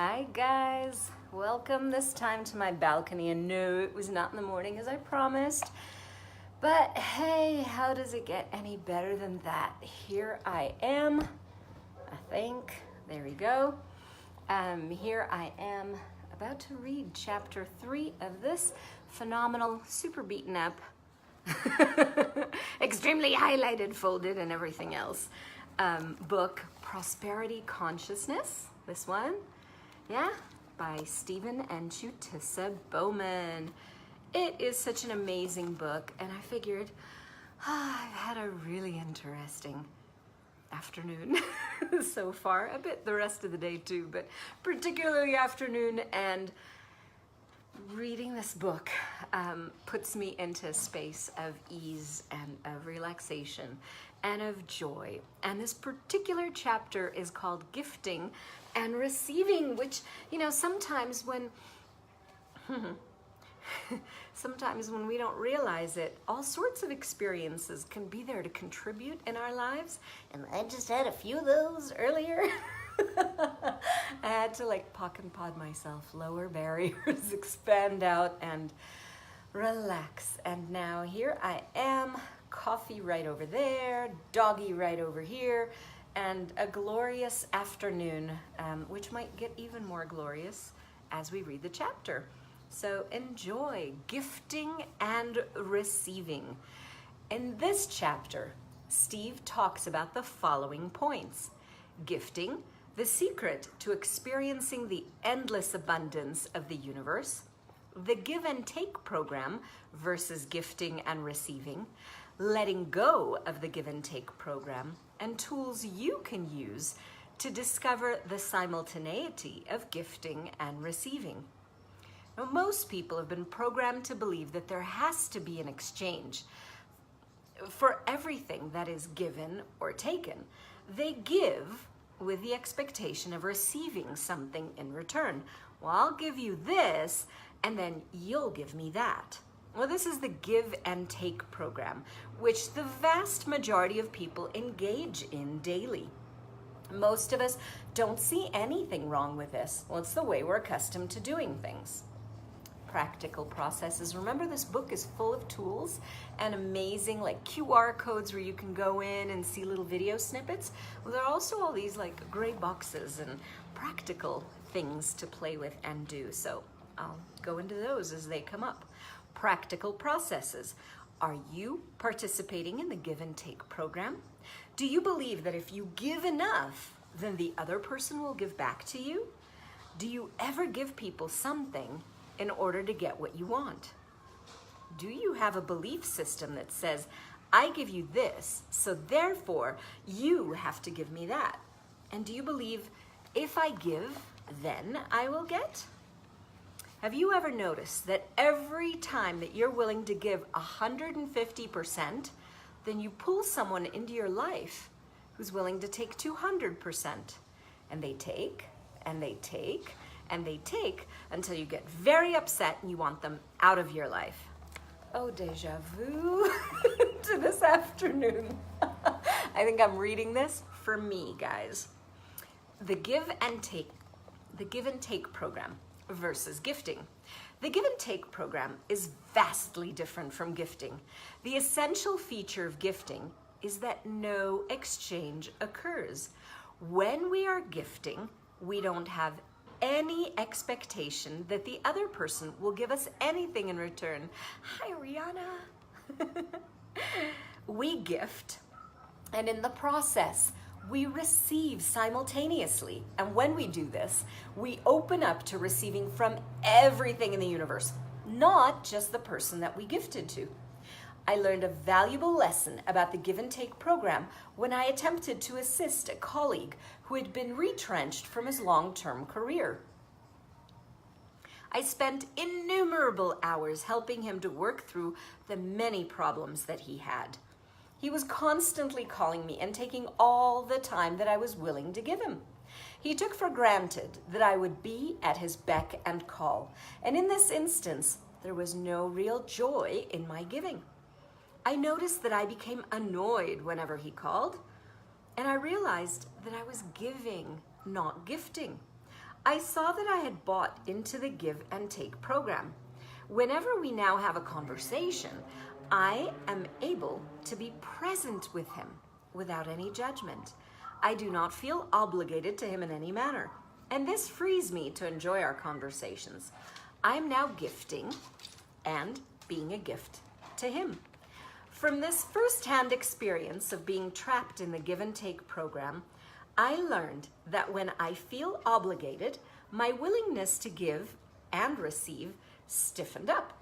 Hi guys, welcome this time to my balcony, and no, it was not in the morning as I promised, but hey, how does it get any better than that? Here I am, I think, there we go. Here I am about to read chapter 3 of this phenomenal, super beaten up, extremely highlighted, folded, and everything else book, Prosperity Consciousness, this one. Yeah, by Stephen and Chutisa Bowman. It is such an amazing book, and I figured I've had a really interesting afternoon so far, a bit the rest of the day too, but particularly afternoon, and reading this book puts me into a space of ease and of relaxation and of joy. And this particular chapter is called Gifting and Receiving, which, you know, sometimes when we don't realize it, all sorts of experiences can be there to contribute in our lives. And I just had a few of those earlier. I had to like pock and pod myself, lower barriers, expand out and relax. And now here I am, coffee right over there, doggy right over here, and a glorious afternoon, which might get even more glorious as we read the chapter. So enjoy Gifting and Receiving. In this chapter, Steve talks about the following points: gifting, the secret to experiencing the endless abundance of the universe; the give and take program versus gifting and receiving; letting go of the give and take program, and tools you can use to discover the simultaneity of gifting and receiving. Now, most people have been programmed to believe that there has to be an exchange for everything that is given or taken. They give with the expectation of receiving something in return. Well, I'll give you this, and then you'll give me that. Well, this is the give and take program, which the vast majority of people engage in daily. Most of us don't see anything wrong with this. Well, it's the way we're accustomed to doing things. Practical processes. Remember, this book is full of tools and amazing like QR codes where you can go in and see little video snippets. Well, there are also all these like gray boxes and practical things to play with and do. So I'll go into those as they come up. Practical processes. Are you participating in the give and take program? Do you believe that if you give enough, then the other person will give back to you? Do you ever give people something in order to get what you want? Do you have a belief system that says, I give you this, so therefore you have to give me that? And do you believe if I give, then I will get? Have you ever noticed that every time that you're willing to give 150%, then you pull someone into your life who's willing to take 200%? And they take, and they take, and they take until you get very upset and you want them out of your life. Oh, deja vu to this afternoon. I think I'm reading this for me, guys. The give and take program versus gifting. The give and take program is vastly different from gifting. The essential feature of gifting is that no exchange occurs. When we are gifting, we don't have any expectation that the other person will give us anything in return. Hi, Rihanna. We gift, and in the process, we receive simultaneously. And when we do this, we open up to receiving from everything in the universe, not just the person that we gifted to. I learned a valuable lesson about the give and take program when I attempted to assist a colleague who had been retrenched from his long-term career. I spent innumerable hours helping him to work through the many problems that he had. He was constantly calling me and taking all the time that I was willing to give him. He took for granted that I would be at his beck and call, and in this instance, there was no real joy in my giving. I noticed that I became annoyed whenever he called, and I realized that I was giving, not gifting. I saw that I had bought into the give and take program. Whenever we now have a conversation, I am able to be present with him without any judgment. I do not feel obligated to him in any manner, and this frees me to enjoy our conversations. I am now gifting and being a gift to him. From this first-hand experience of being trapped in the give and take program, I learned that when I feel obligated, my willingness to give and receive stiffened up,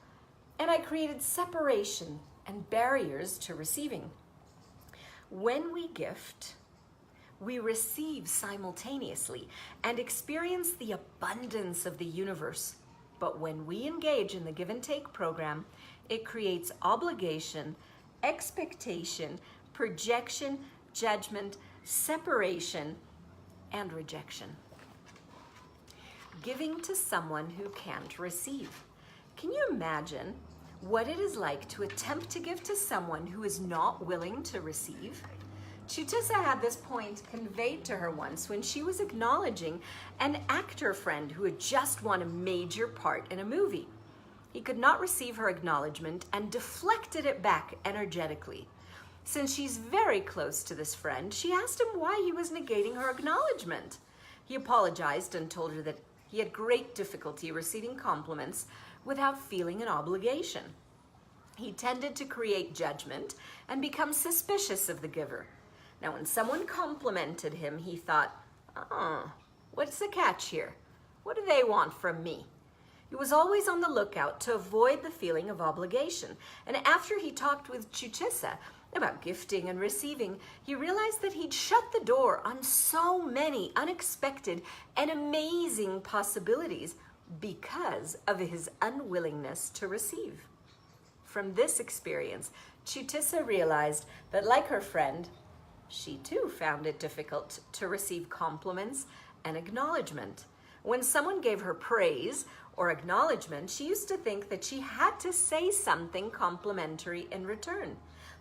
and I created separation and barriers to receiving. When we gift, we receive simultaneously and experience the abundance of the universe. But when we engage in the give and take program, it creates obligation, expectation, projection, judgment, separation, and rejection. Giving to someone who can't receive. Can you imagine what it is like to attempt to give to someone who is not willing to receive? Chutisa had this point conveyed to her once when she was acknowledging an actor friend who had just won a major part in a movie. He could not receive her acknowledgement and deflected it back energetically. Since she's very close to this friend, she asked him why he was negating her acknowledgement. He apologized and told her that he had great difficulty receiving compliments without feeling an obligation. He tended to create judgment and become suspicious of the giver. Now, when someone complimented him, he thought, what's the catch here? What do they want from me? He was always on the lookout to avoid the feeling of obligation. And after he talked with Chutisa about gifting and receiving, he realized that he'd shut the door on so many unexpected and amazing possibilities because of his unwillingness to receive. From this experience, Chutisa realized that, like her friend, she too found it difficult to receive compliments and acknowledgement. When someone gave her praise or acknowledgement, she used to think that she had to say something complimentary in return.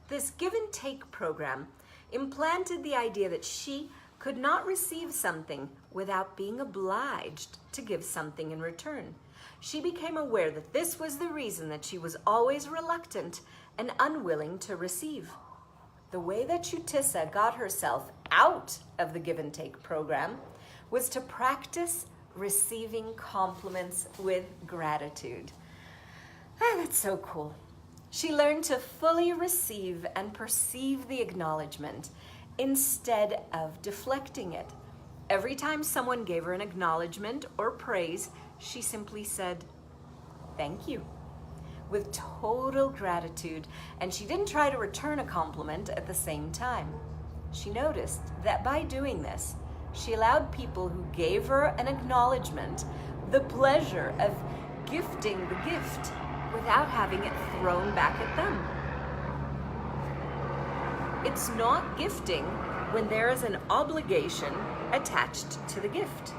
This give and take program implanted the idea that she could not receive something without being obliged to give something in return. She became aware that this was the reason that she was always reluctant and unwilling to receive. The way that Chutisa got herself out of the give and take program was to practice receiving compliments with gratitude. That's so cool. She learned to fully receive and perceive the acknowledgement instead of deflecting it. Every time someone gave her an acknowledgement or praise, she simply said, "Thank you," with total gratitude, and she didn't try to return a compliment at the same time. She noticed that by doing this, she allowed people who gave her an acknowledgement the pleasure of gifting the gift without having it thrown back at them. It's not gifting when there is an obligation attached to the gift.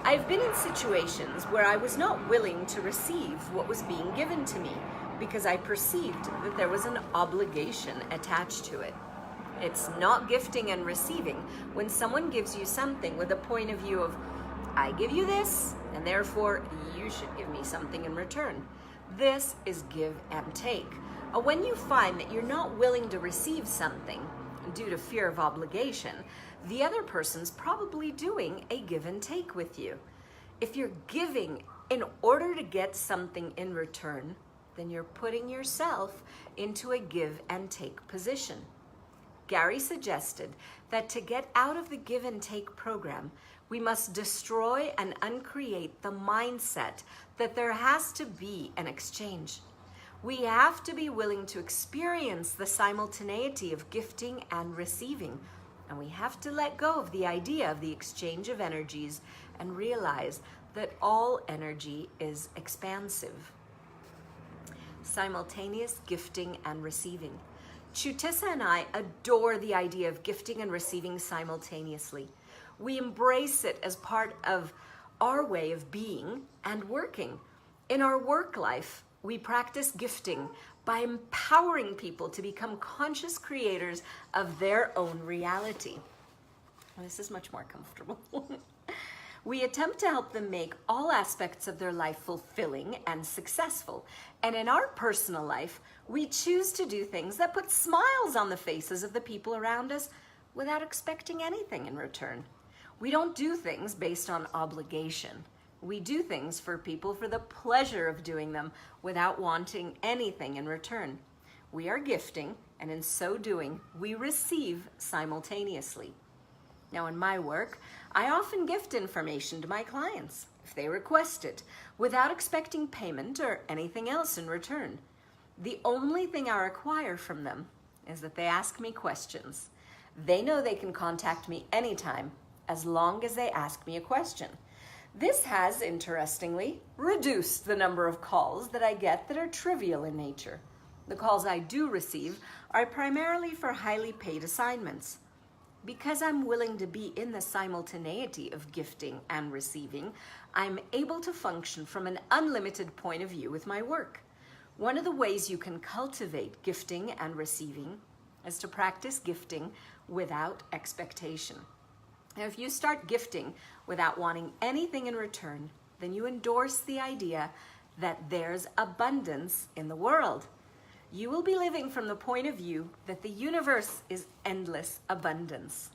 I've been in situations where I was not willing to receive what was being given to me because I perceived that there was an obligation attached to it. It's not gifting and receiving when someone gives you something with a point of view of, I give you this, and therefore you should give me something in return. This is give and take. When you find that you're not willing to receive something due to fear of obligation, the other person's probably doing a give and take with you. If you're giving in order to get something in return, then you're putting yourself into a give and take position. Gary suggested that to get out of the give and take program, we must destroy and uncreate the mindset that there has to be an exchange. We have to be willing to experience the simultaneity of gifting and receiving, and we have to let go of the idea of the exchange of energies and realize that all energy is expansive. Simultaneous gifting and receiving. Chutisa and I adore the idea of gifting and receiving simultaneously. We embrace it as part of our way of being and working. In our work life, we practice gifting by empowering people to become conscious creators of their own reality. This is much more comfortable. We attempt to help them make all aspects of their life fulfilling and successful. And in our personal life, we choose to do things that put smiles on the faces of the people around us without expecting anything in return. We don't do things based on obligation. We do things for people for the pleasure of doing them without wanting anything in return. We are gifting, and in so doing, we receive simultaneously. Now, in my work, I often gift information to my clients if they request it, without expecting payment or anything else in return. The only thing I require from them is that they ask me questions. They know they can contact me anytime, as long as they ask me a question. This has, interestingly, reduced the number of calls that I get that are trivial in nature. The calls I do receive are primarily for highly paid assignments. Because I'm willing to be in the simultaneity of gifting and receiving, I'm able to function from an unlimited point of view with my work. One of the ways you can cultivate gifting and receiving is to practice gifting without expectation. Now, if you start gifting without wanting anything in return, then you endorse the idea that there's abundance in the world. You will be living from the point of view that the universe is endless abundance.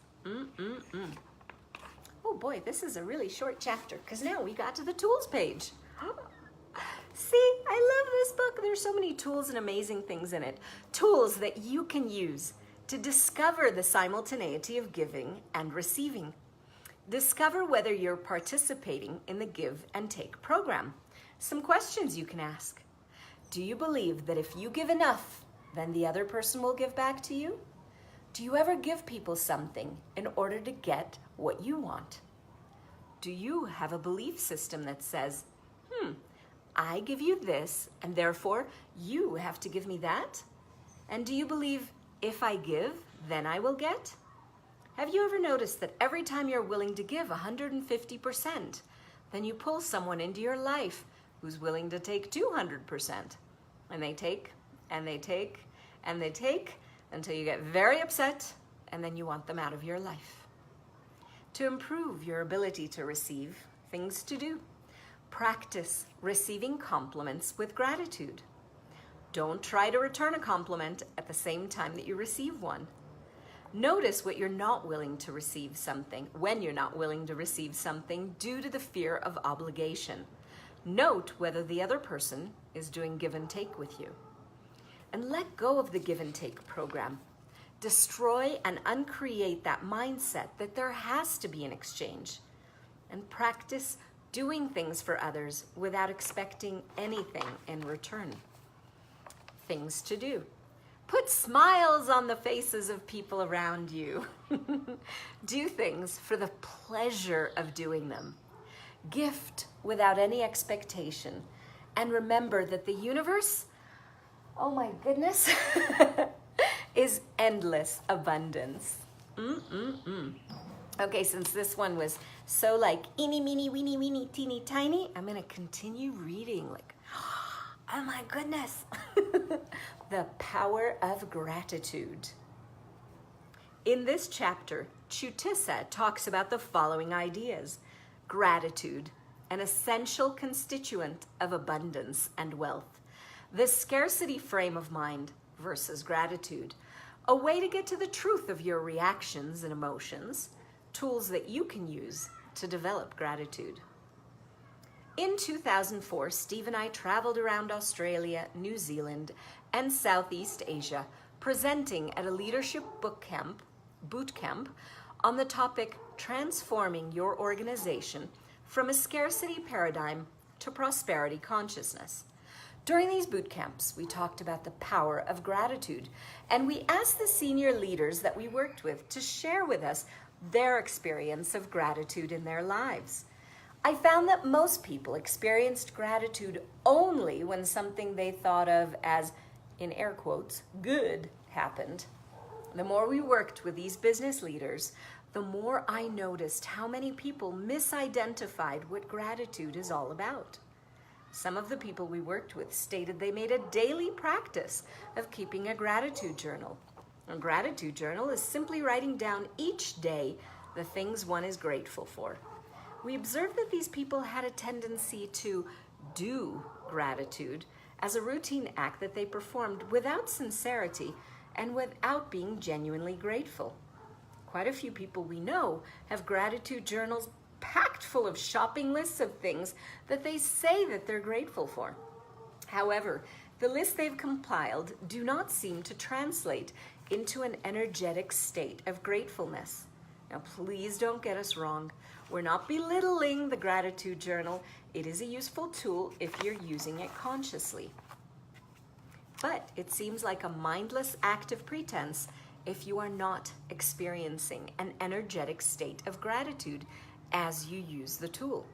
Oh boy, this is a really short chapter because now we got to the tools page. See, I love this book. There's so many tools and amazing things in it. Tools that you can use to discover the simultaneity of giving and receiving. Discover whether you're participating in the give and take program. Some questions you can ask. Do you believe that if you give enough, then the other person will give back to you? Do you ever give people something in order to get what you want? Do you have a belief system that says, I give you this, and therefore you have to give me that? And do you believe if I give, then I will get? Have you ever noticed that every time you're willing to give 150%, then you pull someone into your life who's willing to take 200%? And they take, and they take, and they take, until you get very upset, and then you want them out of your life. To improve your ability to receive, things to do. Practice receiving compliments with gratitude. Don't try to return a compliment at the same time that you receive one. Notice what you're not willing to receive something, when you're not willing to receive something due to the fear of obligation. Note whether the other person is doing give and take with you. And let go of the give and take program. Destroy and uncreate that mindset that there has to be an exchange. And practice doing things for others without expecting anything in return. Things to do. Put smiles on the faces of people around you. Do things for the pleasure of doing them. Gift without any expectation. And remember that the universe, oh my goodness, is endless abundance. Okay, since this one was so like eeny, meeny, weeny, weeny, teeny, tiny, I'm going to continue reading like, oh my goodness. The power of gratitude. In this chapter, Chutisa talks about the following ideas. Gratitude, an essential constituent of abundance and wealth. The scarcity frame of mind versus gratitude. A way to get to the truth of your reactions and emotions. Tools that you can use to develop gratitude. In 2004, Steve and I traveled around Australia, New Zealand, and Southeast Asia, presenting at a leadership boot camp on the topic Transforming Your Organization from a Scarcity Paradigm to Prosperity Consciousness. During these boot camps, we talked about the power of gratitude, and we asked the senior leaders that we worked with to share with us their experience of gratitude in their lives. I found that most people experienced gratitude only when something they thought of as, in air quotes, good happened. The more we worked with these business leaders, the more I noticed how many people misidentified what gratitude is all about. Some of the people we worked with stated they made a daily practice of keeping a gratitude journal. A gratitude journal is simply writing down each day the things one is grateful for. We observed that these people had a tendency to do gratitude as a routine act that they performed without sincerity and without being genuinely grateful. Quite a few people we know have gratitude journals packed full of shopping lists of things that they say that they're grateful for. However, the lists they've compiled do not seem to translate into an energetic state of gratefulness. Now, please don't get us wrong. We're not belittling the gratitude journal. It is a useful tool if you're using it consciously. But it seems like a mindless act of pretense if you are not experiencing an energetic state of gratitude as you use the tool.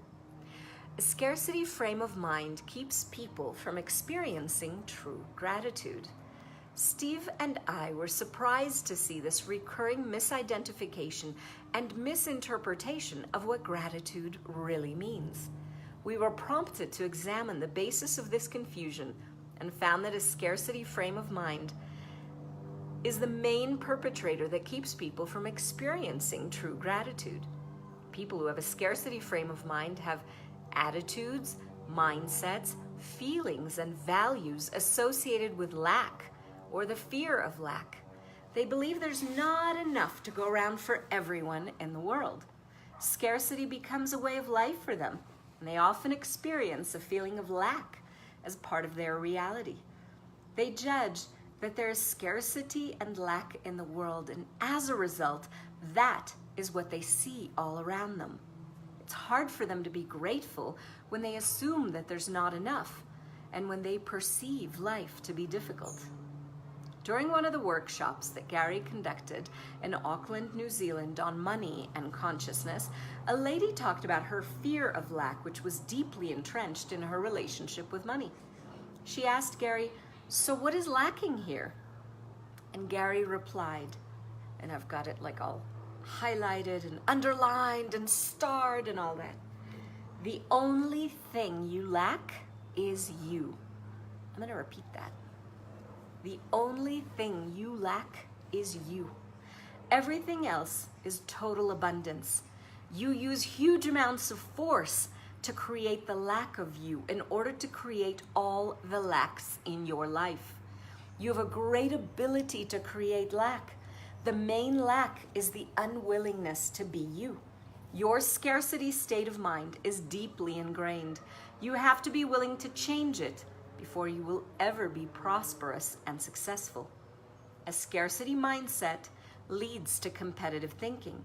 A scarcity frame of mind keeps people from experiencing true gratitude. Steve and I were surprised to see this recurring misidentification and misinterpretation of what gratitude really means. We were prompted to examine the basis of this confusion and found that a scarcity frame of mind is the main perpetrator that keeps people from experiencing true gratitude. People who have a scarcity frame of mind have attitudes, mindsets, feelings, and values associated with lack or the fear of lack. They believe there's not enough to go around for everyone in the world. Scarcity becomes a way of life for them, and they often experience a feeling of lack as part of their reality. They judge that there is scarcity and lack in the world, and as a result, that is what they see all around them. It's hard for them to be grateful when they assume that there's not enough and when they perceive life to be difficult. During one of the workshops that Gary conducted in Auckland, New Zealand on money and consciousness, a lady talked about her fear of lack, which was deeply entrenched in her relationship with money. She asked Gary, "So what is lacking here?" And Gary replied, and I've got it like all highlighted and underlined and starred and all that. "The only thing you lack is you." I'm going to repeat that. The only thing you lack is you. Everything else is total abundance. You use huge amounts of force to create the lack of you in order to create all the lacks in your life. You have a great ability to create lack. The main lack is the unwillingness to be you. Your scarcity state of mind is deeply ingrained. You have to be willing to change it before you will ever be prosperous and successful. A scarcity mindset leads to competitive thinking.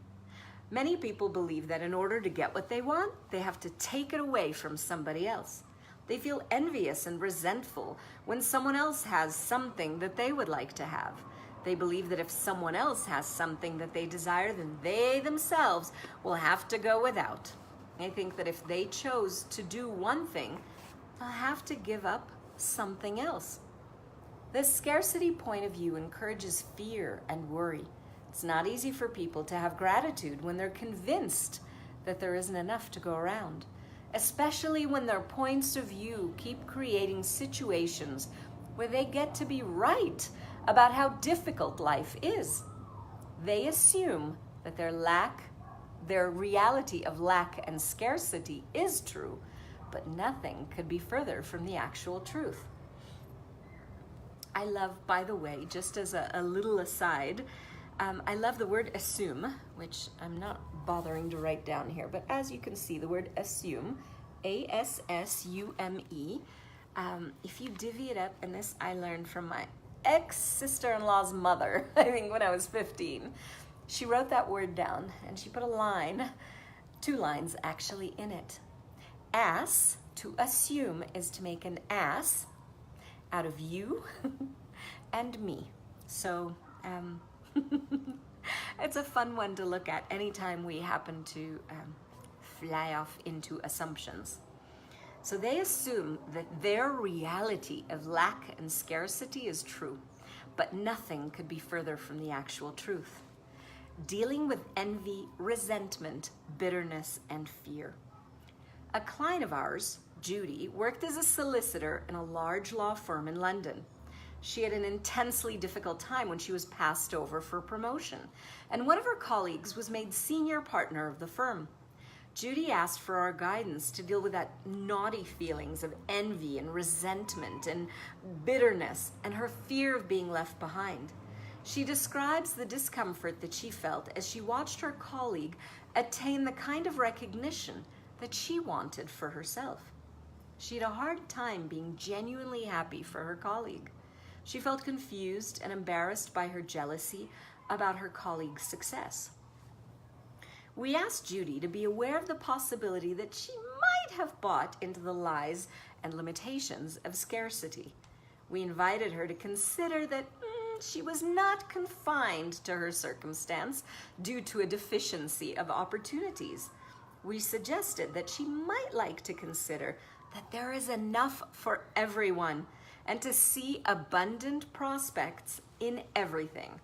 Many people believe that in order to get what they want, they have to take it away from somebody else. They feel envious and resentful when someone else has something that they would like to have. They believe that if someone else has something that they desire, then they themselves will have to go without. They think that if they chose to do one thing, they'll have to give up something else. This scarcity point of view encourages fear and worry. It's not easy for people to have gratitude when they're convinced that there isn't enough to go around, especially when their points of view keep creating situations where they get to be right about how difficult life is. They assume that their reality of lack and scarcity is true, but nothing could be further from the actual truth. I love, by the way, just as a little aside, I love the word assume, which I'm not bothering to write down here, but as you can see, the word assume, A-S-S-U-M-E, if you divvy it up, and this I learned from my ex-sister-in-law's mother, I think when I was 15, she wrote that word down, and she put a line, 2 lines actually in it. Ass, to assume, is to make an ass out of you and me. So it's a fun one to look at anytime we happen to fly off into assumptions. So they assume that their reality of lack and scarcity is true, but nothing could be further from the actual truth. Dealing with envy, resentment, bitterness, and fear. A client of ours, Judy, worked as a solicitor in a large law firm in London. She had an intensely difficult time when she was passed over for promotion, and one of her colleagues was made senior partner of the firm. Judy asked for our guidance to deal with that naughty feelings of envy and resentment and bitterness and her fear of being left behind. She describes the discomfort that she felt as she watched her colleague attain the kind of recognition that she wanted for herself. She had a hard time being genuinely happy for her colleague. She felt confused and embarrassed by her jealousy about her colleague's success. We asked Judy to be aware of the possibility that she might have bought into the lies and limitations of scarcity. We invited her to consider that she was not confined to her circumstance due to a deficiency of opportunities. We suggested that she might like to consider that there is enough for everyone and to see abundant prospects in everything.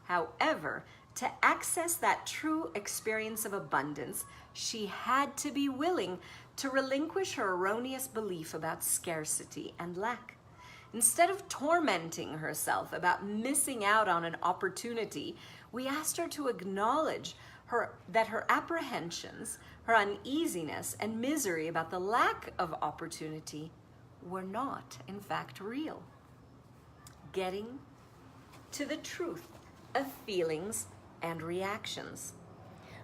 However, to access that true experience of abundance, she had to be willing to relinquish her erroneous belief about scarcity and lack. Instead of tormenting herself about missing out on an opportunity, we asked her to acknowledge that her apprehensions, her uneasiness, and misery about the lack of opportunity were not, in fact, real. Getting to the truth of feelings and reactions.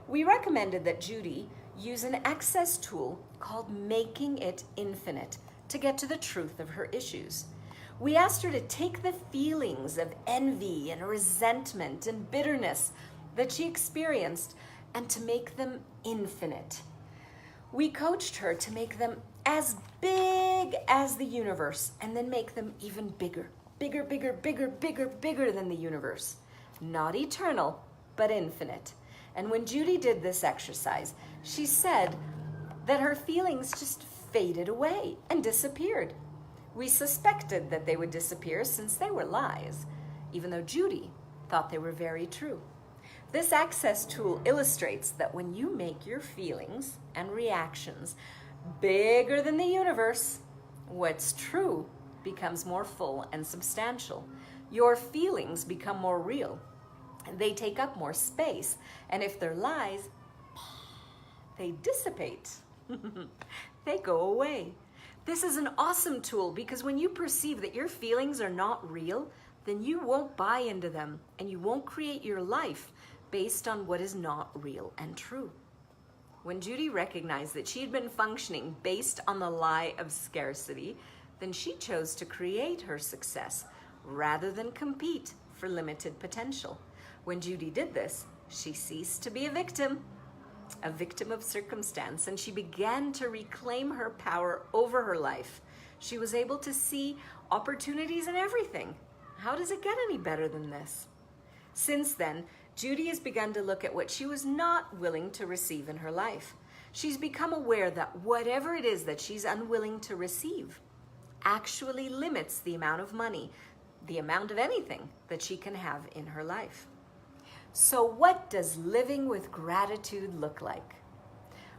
We recommended that Judy use an access tool called Making It Infinite to get to the truth of her issues. We asked her to take the feelings of envy and resentment and bitterness that she experienced and to make them infinite. We coached her to make them as big as the universe and then make them even bigger, bigger, bigger, bigger, bigger, bigger than the universe. Not eternal, but infinite. And when Judy did this exercise, she said that her feelings just faded away and disappeared. We suspected that they would disappear since they were lies, even though Judy thought they were very true. This access tool illustrates that when you make your feelings and reactions bigger than the universe, what's true becomes more full and substantial. Your feelings become more real. They take up more space. And if they're lies, they dissipate. They go away. This is an awesome tool because when you perceive that your feelings are not real, then you won't buy into them and you won't create your life based on what is not real and true. When Judy recognized that she had been functioning based on the lie of scarcity, then she chose to create her success rather than compete for limited potential. When Judy did this, she ceased to be a victim of circumstance, and she began to reclaim her power over her life. She was able to see opportunities in everything. How does it get any better than this? Since then, Judy has begun to look at what she was not willing to receive in her life. She's become aware that whatever it is that she's unwilling to receive actually limits the amount of money, the amount of anything that she can have in her life. So what does living with gratitude look like?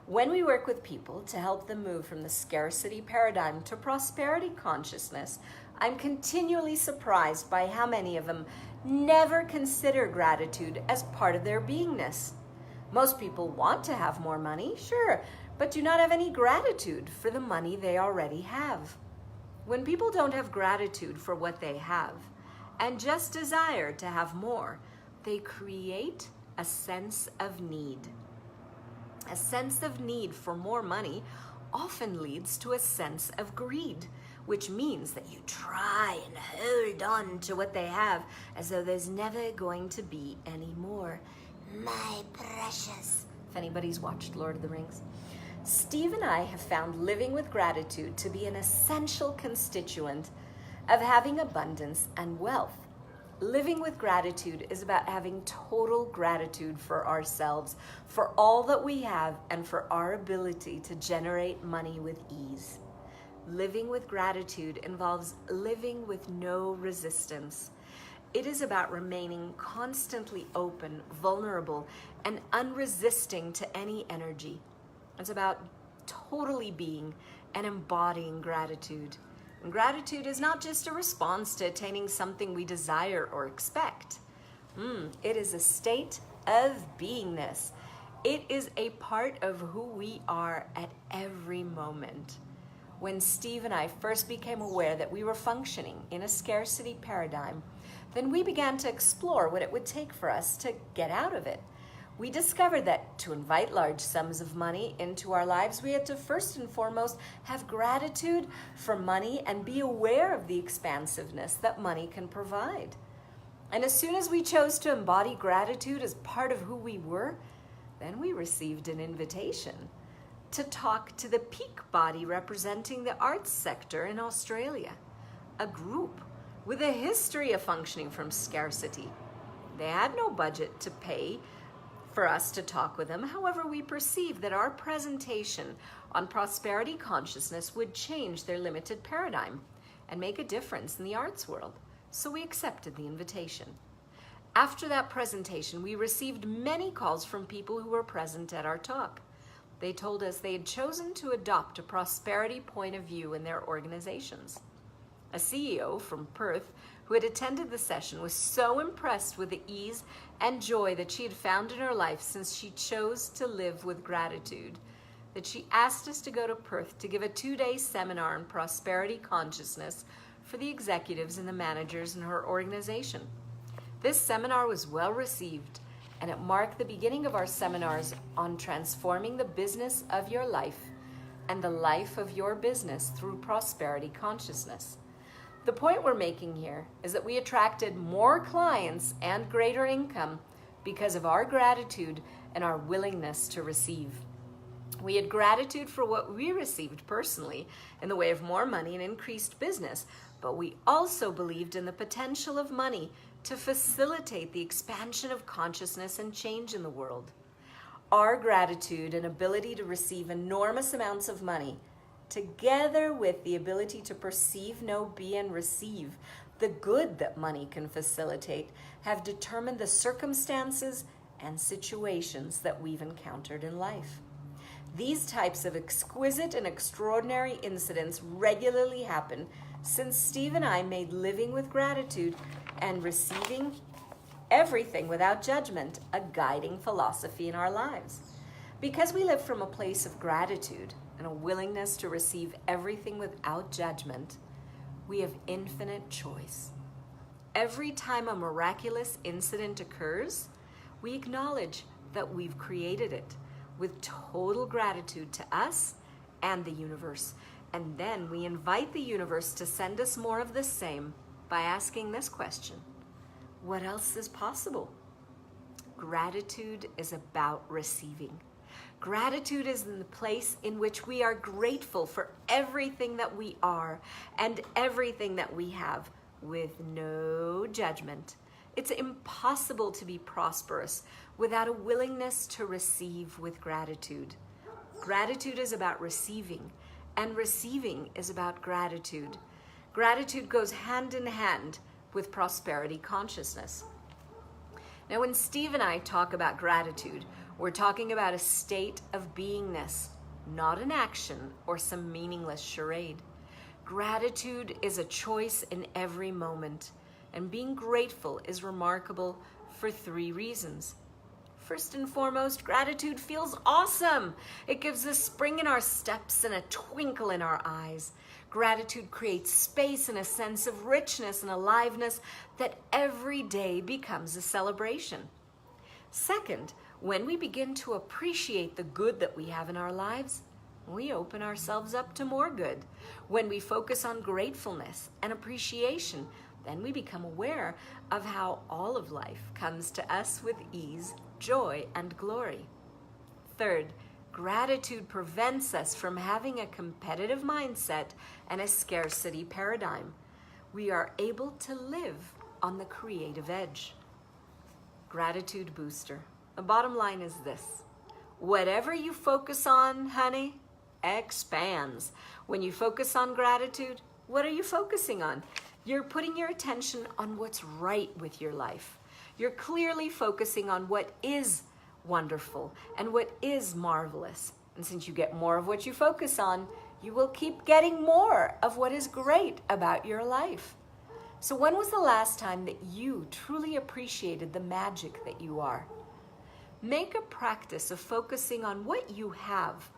When we work with people to help them move from the scarcity paradigm to prosperity consciousness, I'm continually surprised by how many of them never consider gratitude as part of their beingness. Most people want to have more money, sure, but do not have any gratitude for the money they already have. When people don't have gratitude for what they have and just desire to have more, they create a sense of need. A sense of need for more money often leads to a sense of greed, which means that you try and hold on to what they have as though there's never going to be any more. My precious. If anybody's watched Lord of the Rings. Steve and I have found living with gratitude to be an essential constituent of having abundance and wealth. Living with gratitude is about having total gratitude for ourselves, for all that we have, and for our ability to generate money with ease. Living with gratitude involves living with no resistance. It is about remaining constantly open, vulnerable, and unresisting to any energy. It's about totally being and embodying gratitude. And gratitude is not just a response to attaining something we desire or expect. It is a state of beingness. It is a part of who we are at every moment. When Steve and I first became aware that we were functioning in a scarcity paradigm, then we began to explore what it would take for us to get out of it. We discovered that to invite large sums of money into our lives, we had to first and foremost have gratitude for money and be aware of the expansiveness that money can provide. And as soon as we chose to embody gratitude as part of who we were, then we received an invitation to talk to the peak body representing the arts sector in Australia, a group with a history of functioning from scarcity. They had no budget to pay for us to talk with them. However, we perceived that our presentation on prosperity consciousness would change their limited paradigm and make a difference in the arts world. So we accepted the invitation. After that presentation, we received many calls from people who were present at our talk. They told us they had chosen to adopt a prosperity point of view in their organizations. A CEO from Perth who had attended the session was so impressed with the ease and joy that she had found in her life since she chose to live with gratitude that she asked us to go to Perth to give a 2-day seminar on prosperity consciousness for the executives and the managers in her organization. This seminar was well received, and it marked the beginning of our seminars on transforming the business of your life and the life of your business through prosperity consciousness. The point we're making here is that we attracted more clients and greater income because of our gratitude and our willingness to receive. We had gratitude for what we received personally in the way of more money and increased business, but we also believed in the potential of money to facilitate the expansion of consciousness and change in the world. Our gratitude and ability to receive enormous amounts of money, together with the ability to perceive, know, be, and receive the good that money can facilitate, have determined the circumstances and situations that we've encountered in life. These types of exquisite and extraordinary incidents regularly happen since Steve and I made living with gratitude and receiving everything without judgment a guiding philosophy in our lives. Because we live from a place of gratitude and a willingness to receive everything without judgment, we have infinite choice. Every time a miraculous incident occurs, we acknowledge that we've created it with total gratitude to us and the universe. And then we invite the universe to send us more of the same by asking this question: what else is possible? Gratitude is about receiving. Gratitude is in the place in which we are grateful for everything that we are and everything that we have with no judgment. It's impossible to be prosperous without a willingness to receive with gratitude. Gratitude is about receiving, and receiving is about gratitude. Gratitude goes hand in hand with prosperity consciousness. Now, when Steve and I talk about gratitude, we're talking about a state of beingness, not an action or some meaningless charade. Gratitude is a choice in every moment, and being grateful is remarkable for 3 reasons. First and foremost, gratitude feels awesome. It gives a spring in our steps and a twinkle in our eyes. Gratitude creates space and a sense of richness and aliveness that every day becomes a celebration. Second, when we begin to appreciate the good that we have in our lives, we open ourselves up to more good. When we focus on gratefulness and appreciation, then we become aware of how all of life comes to us with ease, joy, and glory. Third, gratitude prevents us from having a competitive mindset and a scarcity paradigm. We are able to live on the creative edge. Gratitude booster. The bottom line is this: whatever you focus on, honey, expands. When you focus on gratitude, what are you focusing on? You're putting your attention on what's right with your life. You're clearly focusing on what is wonderful and what is marvelous. And since you get more of what you focus on, you will keep getting more of what is great about your life. So when was the last time that you truly appreciated the magic that you are? Make a practice of focusing on what you have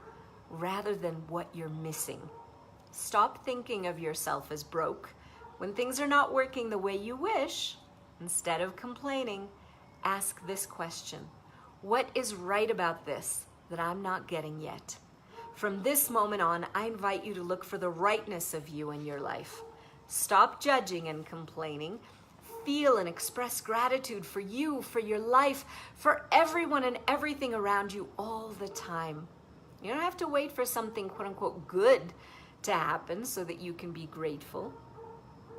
rather than what you're missing. Stop thinking of yourself as broke. When things are not working the way you wish, instead of complaining, ask this question. What is right about this that I'm not getting yet? From this moment on, I invite you to look for the rightness of you in your life. Stop judging and complaining. Feel and express gratitude for you, for your life, for everyone and everything around you all the time. You don't have to wait for something quote unquote good to happen so that you can be grateful.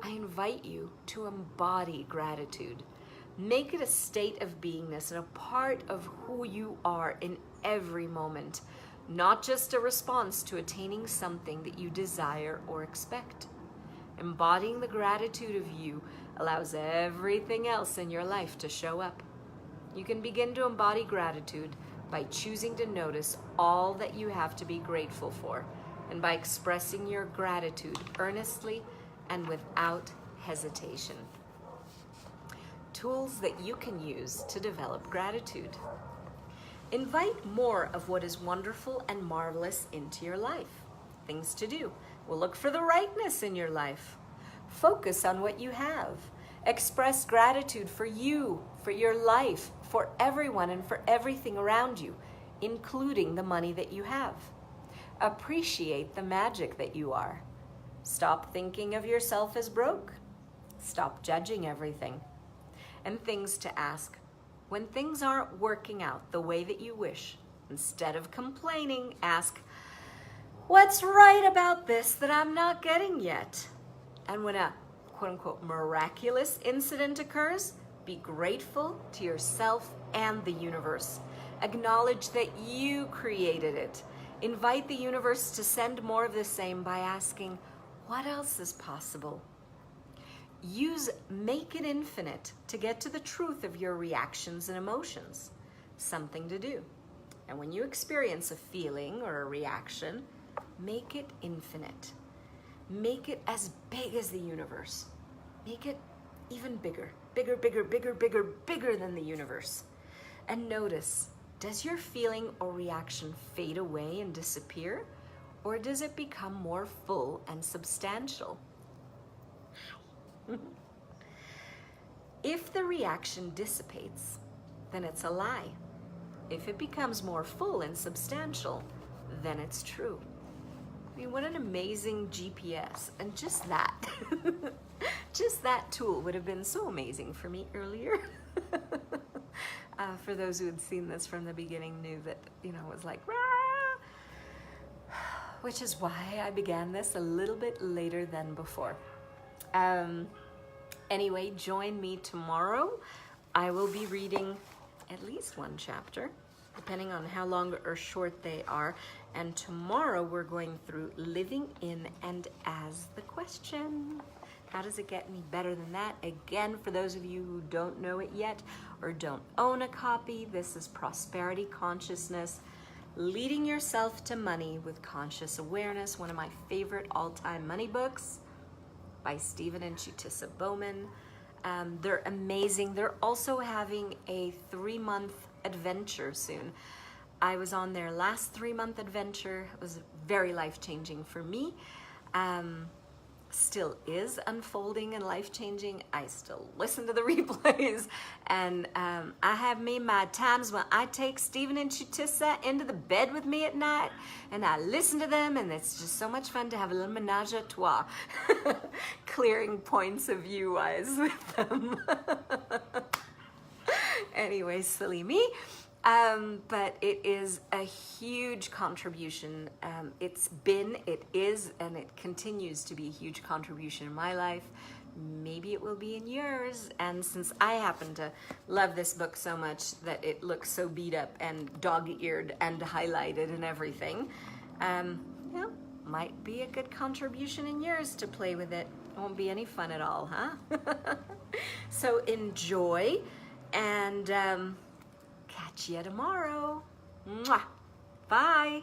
I invite you to embody gratitude. Make it a state of beingness and a part of who you are in every moment, not just a response to attaining something that you desire or expect. Embodying the gratitude of you allows everything else in your life to show up. You can begin to embody gratitude by choosing to notice all that you have to be grateful for, and by expressing your gratitude earnestly and without hesitation. Tools that you can use to develop gratitude. Invite more of what is wonderful and marvelous into your life. Things to do. Well, look for the rightness in your life. Focus on what you have. Express gratitude for you, for your life, for everyone and for everything around you, including the money that you have. Appreciate the magic that you are. Stop thinking of yourself as broke. Stop judging everything. And things to ask. When things aren't working out the way that you wish, instead of complaining, ask, what's right about this that I'm not getting yet? And when a quote-unquote miraculous incident occurs, be grateful to yourself and the universe. Acknowledge that you created it. Invite the universe to send more of the same by asking, what else is possible? Use Make It Infinite to get to the truth of your reactions and emotions. Something to do. And when you experience a feeling or a reaction, make it infinite. Make it as big as the universe. Make it even bigger. Bigger, bigger, bigger, bigger, bigger than the universe. And notice, does your feeling or reaction fade away and disappear? Or does it become more full and substantial? If the reaction dissipates, then it's a lie. If it becomes more full and substantial, then it's true. I mean, what an amazing GPS. And just that, just that tool would have been so amazing for me earlier. For those who had seen this from the beginning knew that, it was like, rah! Which is why I began this a little bit later than before. Anyway, join me tomorrow. I will be reading at least one chapter, depending on how long or short they are. And tomorrow we're going through Living in and as the question. How does it get any better than that? Again, for those of you who don't know it yet or don't own a copy, this is Prosperity Consciousness, Leading Yourself to Money with Conscious Awareness, one of my favorite all-time money books by Stephen and Chutisa Bowman. They're amazing. They're also having a 3-month adventure soon. I was on their last 3-month adventure. It was very life-changing for me. Still is unfolding and life-changing. I still listen to the replays, and I have me my times when I take Stephen and Chutisa into the bed with me at night, and I listen to them, and it's just so much fun to have a little menage a trois, clearing points of view-wise with them. Anyway, silly me. But it is a huge contribution. It is, and it continues to be a huge contribution in my life. Maybe it will be in yours. And since I happen to love this book so much that it looks so beat up and dog-eared and highlighted and everything, might be a good contribution in yours to play with it. It won't be any fun at all, huh? So enjoy, and catch you tomorrow. Mwah. Bye.